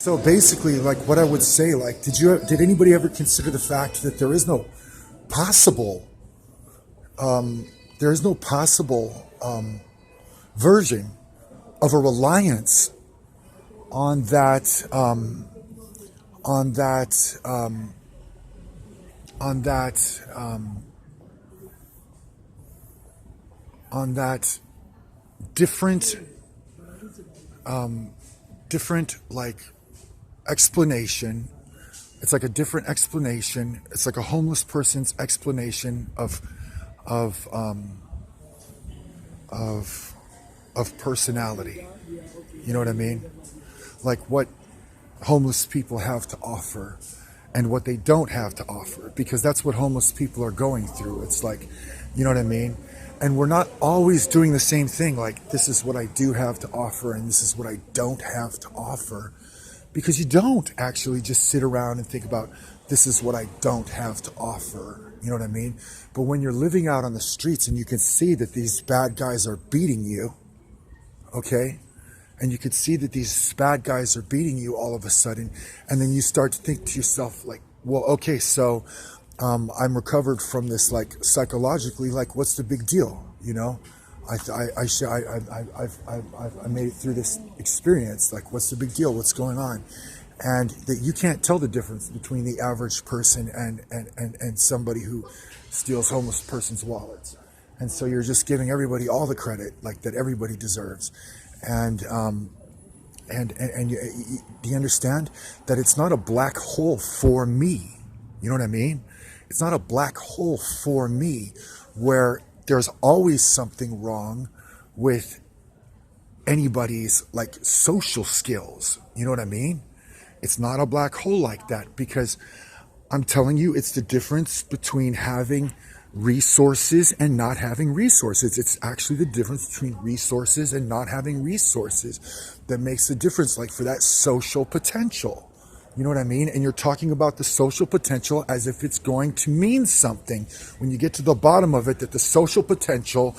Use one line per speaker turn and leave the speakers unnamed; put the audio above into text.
So basically, like what I would say, like, did anybody ever consider the fact that possible, there is no possible version of a reliance on on that, on that, on that different, different like explanation. It's like a different explanation. It's like a homeless person's explanation of of of personality. You know what I mean? Like what homeless people have to offer and what they don't have to offer, because that's what homeless people are going through. It's like, you know what I mean? And we're not always doing the same thing. Like, this is what I do have to offer and this is what I don't have to offer, because you don't actually just sit around and think about, this is what I don't have to offer. You know what I mean? But when you're living out on the streets and you can see that these bad guys are beating you, okay? And you could see that these bad guys are beating you all of a sudden. And then you start to think to yourself, like, well, okay, so I'm recovered from this, like, psychologically, like, what's the big deal? You know, I made it through this experience. Like, what's the big deal? What's going on? And that you can't tell the difference between the average person and somebody who steals homeless person's wallets. And so you're just giving everybody all the credit, like, that everybody deserves. And do you understand that it's not a black hole for me? You know what I mean? It's not a black hole for me where there's always something wrong with anybody's, like, social skills. You know what I mean? It's not a black hole like that, because I'm telling you, it's the difference between having resources and not having resources. It's actually the difference between resources and not having resources that makes the difference, like, for that social potential. You know what I mean? And you're talking about the social potential as if it's going to mean something when you get to the bottom of it, that the social potential